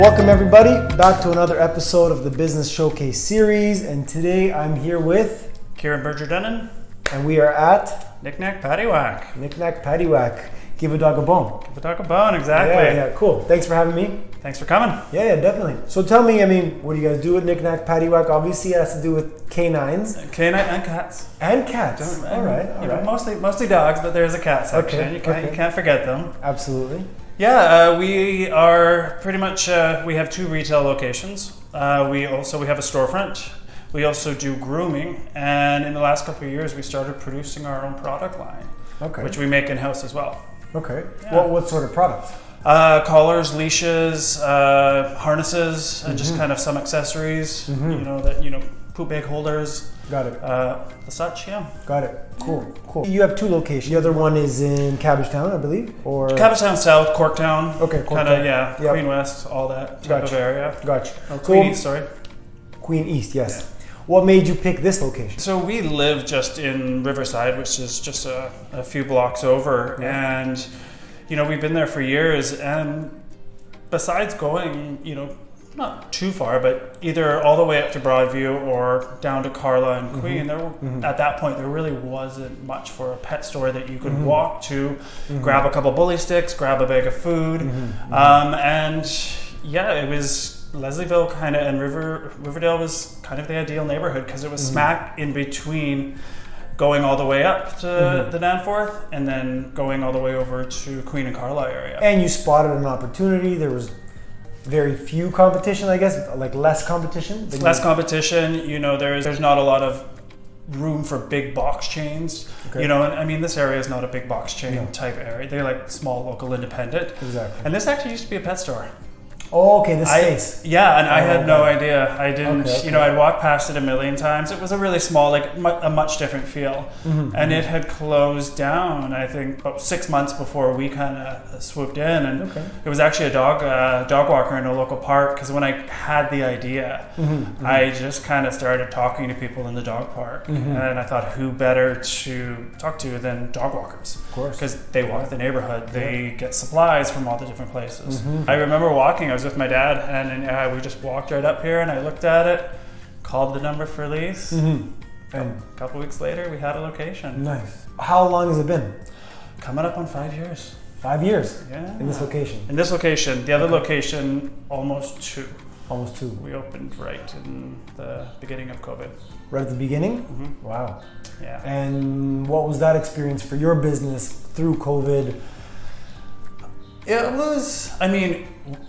Welcome everybody back to another episode of the Business Showcase series, and today I'm here with Kieran, and we are at Knick Knack Paddy Whack. Knick Knack Paddy Whack. Give a dog a bone. Give a dog a bone, exactly. Yeah, cool. Thanks for having me. Thanks for coming. Yeah, definitely. So tell me, what do you guys do with Knick Knack Paddy Whack? Obviously it has to do with canines. Canine and cats. And cats. All right. Mostly dogs, but there's a cat section. Okay, You can't forget them. Absolutely. Yeah, we are pretty much, we have 2 retail locations. We have a storefront. We also do grooming, and in the last couple of years we started producing our own product line, which we make in-house as well. Okay. Yeah. What sort of products? Collars, leashes, harnesses, and just kind of some accessories, poop bag holders. Got it. The such, yeah. Got it. Cool. You have 2 locations. The other one is in Cabbagetown, I believe, or Cabbagetown South, Corktown. Okay, Corktown. Kind of, yeah. Yep. Queen West, all that type of area. Gotcha. Oh, Queen East, sorry. Queen East, yes. Yeah. What made you pick this location? So we live just in Riverside, which is just a few blocks over, and we've been there for years. And besides going, not too far, but either all the way up to Broadview or down to Carla and Queen, at that point there really wasn't much for a pet store that you could walk to, grab a couple bully sticks, grab a bag of food, it was Leslieville kind of, and Riverdale was kind of the ideal neighborhood because it was smack in between going all the way up to the Danforth and then going all the way over to Queen and Carla area. And you spotted an opportunity. There was very few competition, I guess, like less competition. Less competition, there's not a lot of room for big box chains. Okay. And this area is not a big box chain type area. They're like small local independent. Exactly. And this actually used to be a pet store. Oh, okay, this space. I had no idea. I didn't, I'd walked past it a million times. It was a really small, a much different feel. And it had closed down, I think, about 6 months before we kind of swooped in. And it was actually a dog walker in a local park, because when I had the idea, I just kind of started talking to people in the dog park. And I thought, who better to talk to than dog walkers? Of course. Because they walk the neighborhood. They get supplies from all the different places. I remember walking. I was with my dad, and we just walked right up here, and I looked at it, called the number for lease, and a couple weeks later we had a location. Nice. How long has it been? Coming up on 5 years. 5 years? Yeah. In this location? In this location. The other location, almost 2. Almost 2. We opened right in the beginning of COVID. Right at the beginning? Wow. Yeah. And what was that experience for your business through COVID? It was,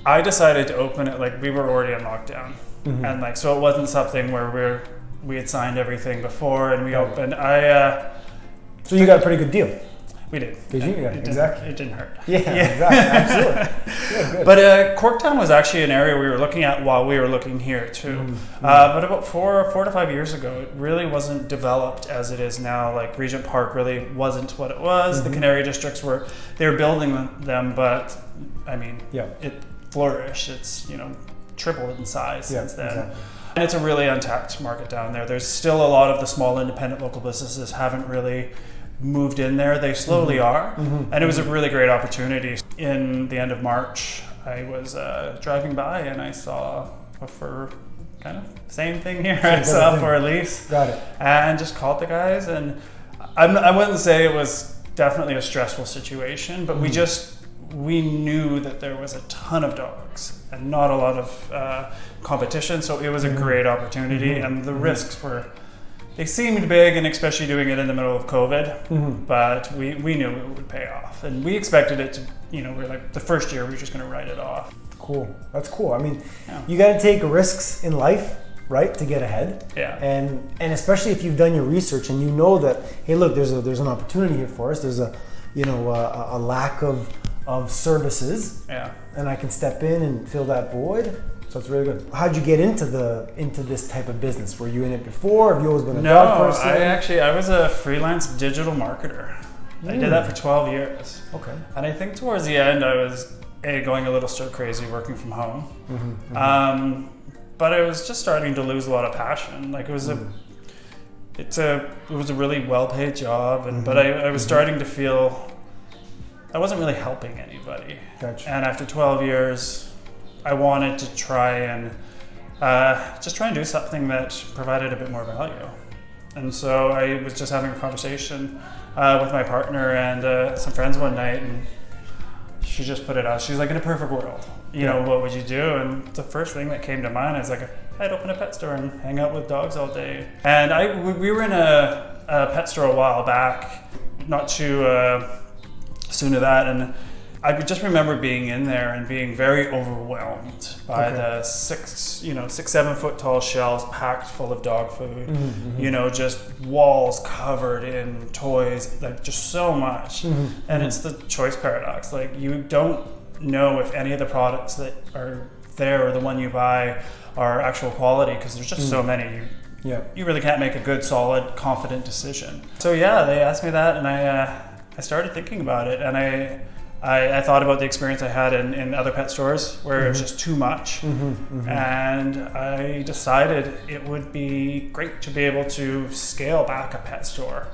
I decided to open it, we were already in lockdown. And so it wasn't something where we had signed everything before and we opened. So you got a pretty good deal. We did. Exactly. It didn't hurt. Yeah. Exactly. Absolutely. Yeah, good. But Corktown was actually an area we were looking at while we were looking here too. But about 4 to 5 years ago, it really wasn't developed as it is now. Regent Park really wasn't what it was. The Canary districts they were building them, but it flourished. It's tripled in size since then. Exactly. And it's a really untapped market down there. There's still a lot of the small independent local businesses haven't really moved in there. They slowly are, and it was a really great opportunity. In the end of March, I was driving by and I saw for kind of same thing here. I saw for a lease. Got it. And just called the guys, and I wouldn't say it was definitely a stressful situation, but we knew that there was a ton of dogs and not a lot of competition, so it was a great opportunity, and the risks they seemed big, and especially doing it in the middle of COVID, but we knew it would pay off, and we expected it to, we're the first year we're just going to write it off. Cool. That's cool. You got to take risks in life, right, to get ahead. Yeah. And especially if you've done your research and you know that, hey, look, there's an opportunity here for us. There's a lack of services. Yeah. And I can step in and fill that void. So it's really good. How'd you get into this type of business? Were you in it before? Have you always been a dog person? I was a freelance digital marketer. I did that for 12 years. Okay. And I think towards the end I was going a little stir crazy working from home. But I was just starting to lose a lot of passion. It was a really well-paid job, but I was starting to feel I wasn't really helping anybody. Gotcha. And after 12 years, I wanted to try and do something that provided a bit more value. And so I was just having a conversation with my partner and some friends one night, and she just put it out. She's like, in a perfect world, you know, what would you do? And the first thing that came to mind is like, I'd open a pet store and hang out with dogs all day. And we were in a pet store a while back, not too soon to that, and I just remember being in there and being very overwhelmed by the 6-7 foot tall shelves packed full of dog food, you know, just walls covered in toys, like just so much. And it's the choice paradox. Like, you don't know if any of the products that are there or the one you buy are actual quality, because there's just so many. You really can't make a good, solid, confident decision. So yeah, they asked me that, and I started thinking about it, and I thought about the experience I had in other pet stores where it was just too much. And I decided it would be great to be able to scale back a pet store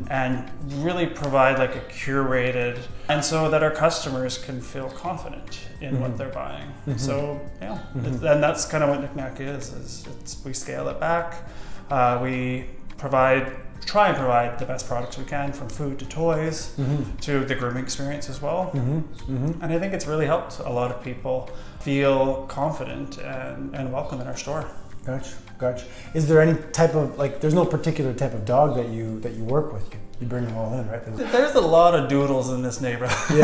and really provide like a curated, and so that our customers can feel confident in what they're buying. So yeah, and that's kind of what Knick Knack is we scale it back. We try and provide the best products we can, from food to toys to the grooming experience as well. And I think it's really helped a lot of people feel confident and welcome in our store. Gotcha. Is there any type of, like, there's no particular type of dog that you work with? You bring them all in, right? There's a lot of doodles in this neighborhood.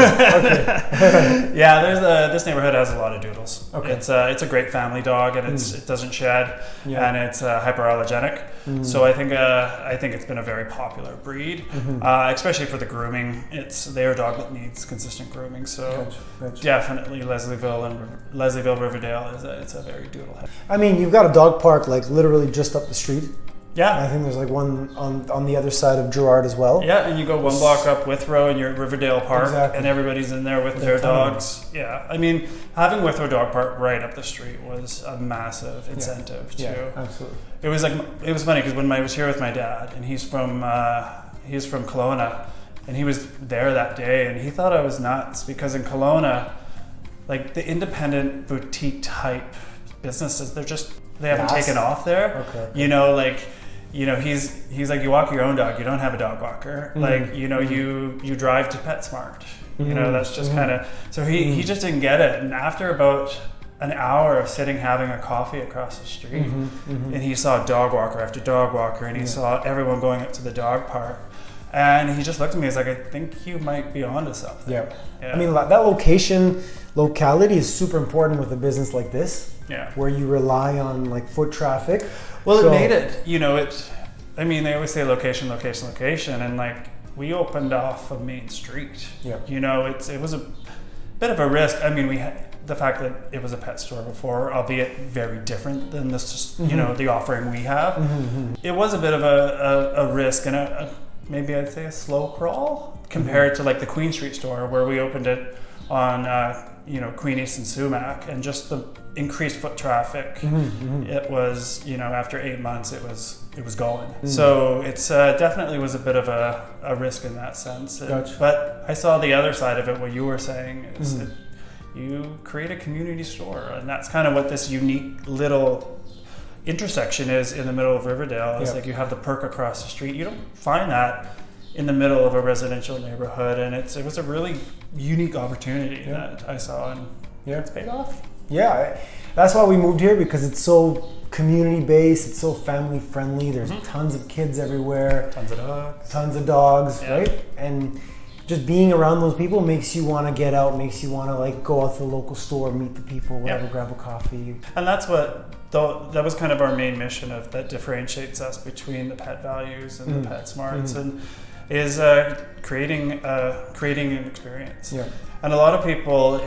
This neighborhood has a lot of doodles. It's a great family dog, and it doesn't shed, and it's hyperallergenic. So I think it's been a very popular breed, especially for the grooming. They're a dog that needs consistent grooming. So definitely Leslieville, Riverdale it's a very doodle head. I mean, you've got a dog park like literally just up the street. Yeah. I think there's like one on the other side of Gerard as well. Yeah, and you go one block up Withrow and you're at Riverdale Park, and everybody's in there with their dogs. Yeah, I mean, having Withrow Dog Park right up the street was a massive incentive too. Yeah, absolutely. It was funny because when I was here with my dad, and he's from Kelowna, and he was there that day, and he thought I was nuts because in Kelowna, like the independent boutique type businesses, they haven't taken off there. You know, like. You know, he's like, you walk your own dog, you don't have a dog walker. Like, you know, you drive to PetSmart. You know, that's just kind of, so he just didn't get it. And after about an hour of sitting having a coffee across the street, and he saw dog walker after dog walker, and he saw everyone going up to the dog park. And he just looked at me, he's like, I think you might be onto something. Yeah. I mean, that locality is super important with a business like this, where you rely on like foot traffic. Well, it made it, you know, they always say location, and like, we opened off a main street. You know, it was a bit of a risk. I mean, we had the fact that it was a pet store before, albeit very different than this, you know, the offering we have. It was a bit of a risk and maybe I'd say a slow crawl compared to like the Queen Street store where we opened it on, you know, Queen East and Sumac, and just the increased foot traffic. It was, you know, after 8 months, it was going. So it's definitely was a bit of a risk in that sense. But I saw the other side of it. What you were saying is that you create a community store, and that's kind of what this unique little intersection is in the middle of Riverdale. It's like you have the Perk across the street. You don't find that in the middle of a residential neighborhood, and it was a really unique opportunity that I saw, and it's paid off. Yeah, that's why we moved here, because it's so community based, it's so family friendly. There's tons of kids everywhere, tons of dogs, right? And just being around those people makes you want to get out, makes you want to like go out to the local store, meet the people, whatever, grab a coffee. And that's what that was kind of our main mission that differentiates us between the Pet Values and the PetSmarts, and is creating an experience. And a lot of people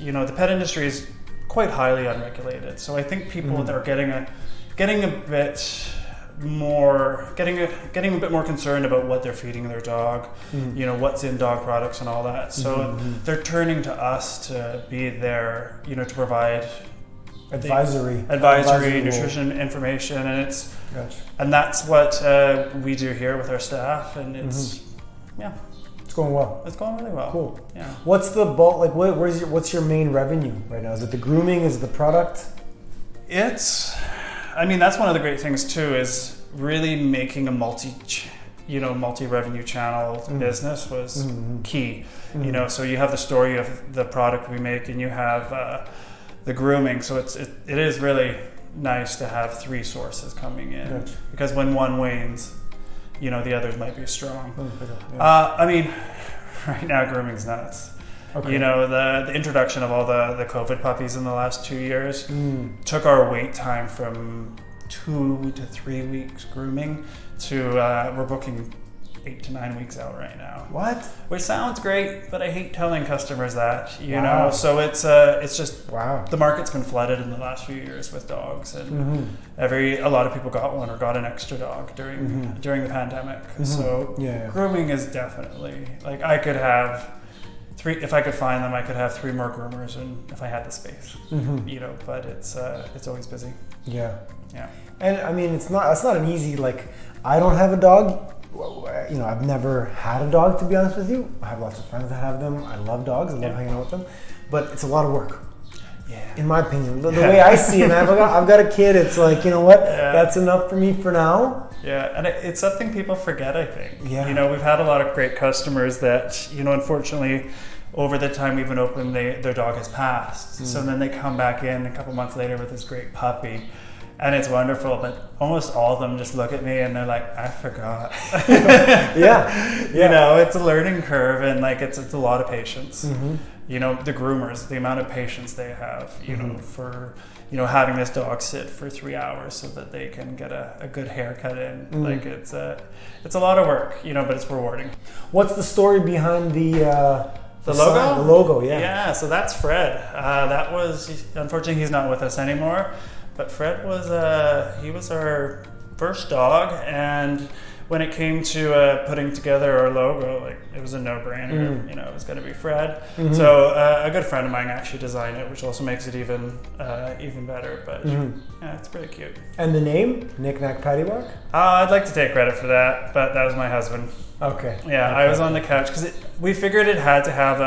you know, the pet industry is quite highly unregulated. So I think people that are getting a bit more concerned about what they're feeding their dog, you know, what's in dog products and all that. So they're turning to us to be there, you know, to provide advisory nutrition information, and and that's what we do here with our staff, and it's It's going well. It's going really well. Cool. Yeah. What's the bulk? Like, what's your main revenue right now? Is it the grooming? Is it the product? I mean, that's one of the great things too, is really making a multi-revenue channel business was key. You know, so you have the store, you have the product we make, and you have the grooming. So it is really nice to have 3 sources coming in. Gotcha. Because when one wanes, you know, the others might be strong. Yeah. I mean, right now grooming's nuts. Okay. You know, the introduction of all the COVID puppies in the last 2 years took our wait time from 2 to 3 weeks grooming to we're booking 8 to 9 weeks out right now. What? Which sounds great, but I hate telling customers that, you Wow. know. So it's just Wow. the market's been flooded in the last few years with dogs, and a lot of people got one or got an extra dog during the pandemic. So Yeah. grooming is definitely, like, I could have 3, if I could find them, I could have 3 more groomers, and if I had the space, you know. But it's always busy. Yeah. Yeah. And I mean, it's not an easy, like, I don't have a dog. You know, I've never had a dog, to be honest with you. I have lots of friends that have them. I love dogs. I love hanging out with them. But it's a lot of work. Yeah. In my opinion. The way I see it, and I've got a kid, it's like, you know what? Yeah. That's enough for me for now. Yeah, and it's something people forget, I think. Yeah. You know, we've had a lot of great customers that, you know, unfortunately, over the time we've been open, their dog has passed. So then they come back in a couple months later with this great puppy. And it's wonderful, but almost all of them just look at me and they're like, I forgot. Yeah. You know, it's a learning curve, and like it's a lot of patience. You know, the groomers, the amount of patience they have, you know, for, you know, having this dog sit for 3 hours so that they can get a good haircut in. Like it's a lot of work, you know, but it's rewarding. What's the story behind the logo? sign, the logo, yeah. Yeah, so that's Fred. That was, unfortunately, he's not with us anymore. But Fred was our first dog, and when it came to putting together our logo, like, it was a no-brainer. You know, it was going to be Fred. So a good friend of mine actually designed it, which also makes it even better. But yeah, it's pretty cute. And the name, Knick Knack Paddy Whack? I'd like to take credit for that, but that was my husband. Okay. Yeah, okay. I was on the couch because we figured it had to have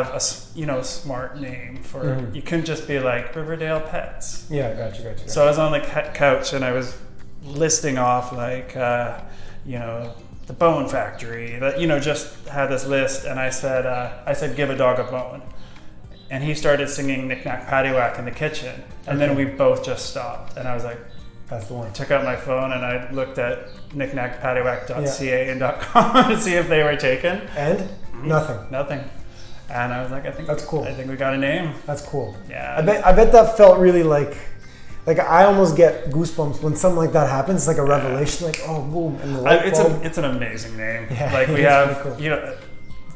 a smart name for. You couldn't just be like Riverdale Pets. Yeah, gotcha. So I was on the couch and I was listing off, like, you know, the Bone Factory, that, you know, just had this list, and I said give a dog a bone, and he started singing Knick Knack Paddy Whack in the kitchen, and then we both just stopped, and I was like, that's the one. Took out my phone and I looked at knickknackpaddywhack.ca and .com to see if they were taken. And nothing. And I was like, that's cool. I think we got a name. That's cool. Yeah. I bet that felt really like I almost get goosebumps when something like that happens. It's like a revelation, like, oh, boom, and the light bulb. It's an amazing name. Yeah, like, we have, cool. you know,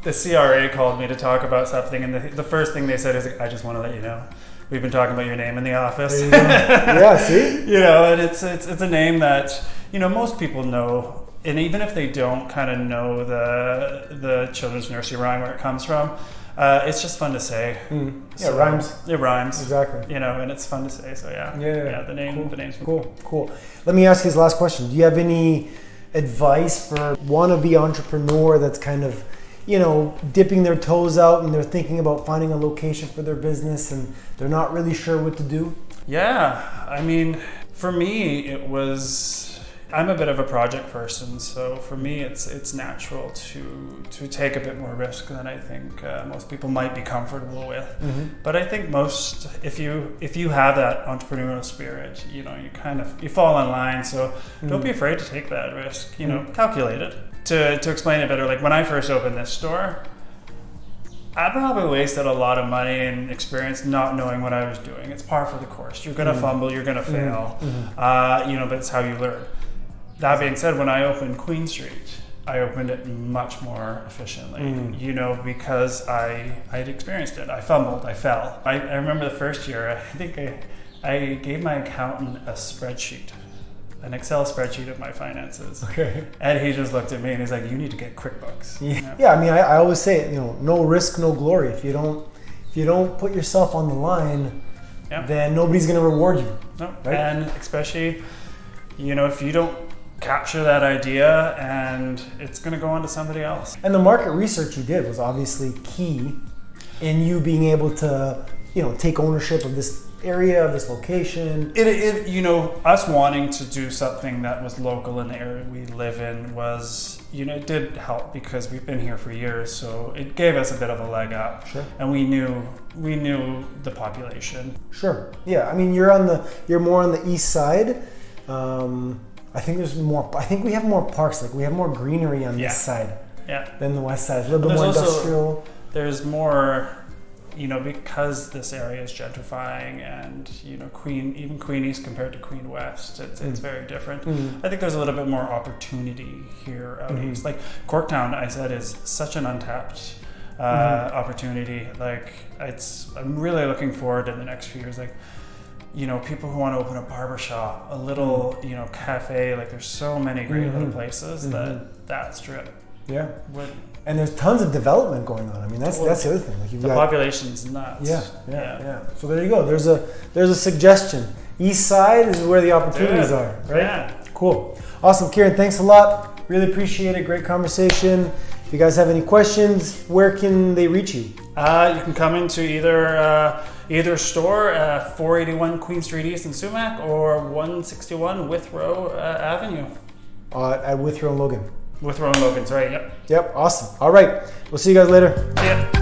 the CRA called me to talk about something, and the first thing they said is, I just want to let you know, we've been talking about your name in the office. Yeah, see? You know, and it's a name that, you know, most people know, and even if they don't kind of know the children's nursery rhyme where it comes from, it's just fun to say. Yeah, it rhymes. It rhymes. Exactly. You know, and it's fun to say. So yeah. Yeah. The name. Cool. The name's cool. Let me ask you this last question. Do you have any advice for wannabe entrepreneur that's kind of, you know, dipping their toes out and they're thinking about finding a location for their business and they're not really sure what to do? Yeah. I mean, for me, I'm a bit of a project person, so for me it's natural to take a bit more risk than I think most people might be comfortable with. But I think if you have that entrepreneurial spirit, you know, you fall in line. So don't be afraid to take that risk. You know, calculate it. To explain it better, like when I first opened this store, I probably wasted a lot of money and experience not knowing what I was doing. It's par for the course. You're gonna fumble. You're gonna fail. You know, but it's how you learn. That being said, when I opened Queen Street, I opened it much more efficiently, you know, because I'd experienced it. I fumbled, I fell. I remember the first year, I think I gave my accountant a spreadsheet, an Excel spreadsheet of my finances. Okay. And he just looked at me and he's like, you need to get QuickBooks. Yeah, I mean, I always say, you know, no risk, no glory. If you don't put yourself on the line, then nobody's going to reward you. No. Right? And especially, you know, if you don't capture that idea, and it's going to go on to somebody else. And the market research you did was obviously key in you being able to, take ownership of this area, of this location. Us wanting to do something that was local in the area we live in was, it did help because we've been here for years, so it gave us a bit of a leg up. Sure. And we knew the population. Sure. Yeah. I mean, you're more on the east side. I think we have more parks. Like we have more greenery on this side than the west side. It's a little bit more industrial. There's more, because this area is gentrifying, and Queen East compared to Queen West, it's very different. I think there's a little bit more opportunity here out east. Like Corktown, I said, is such an untapped opportunity. Like I'm really looking forward in the next few years. Like, people who want to open a barber shop, a little, cafe. Like there's so many great little places that strip. Yeah. And there's tons of development going on. I mean, that's the other thing. Like the population's nuts. Yeah. So there you go. There's a suggestion. East side is where the opportunities are, right? Yeah. Cool. Awesome, Kieran. Thanks a lot. Really appreciate it. Great conversation. If you guys have any questions, where can they reach you? You can come into either store, 481 Queen Street East in Sumac, or 161 Withrow Avenue. At Withrow and Logan. Withrow and Logan's right. Yep. Awesome. All right. We'll see you guys later. See ya.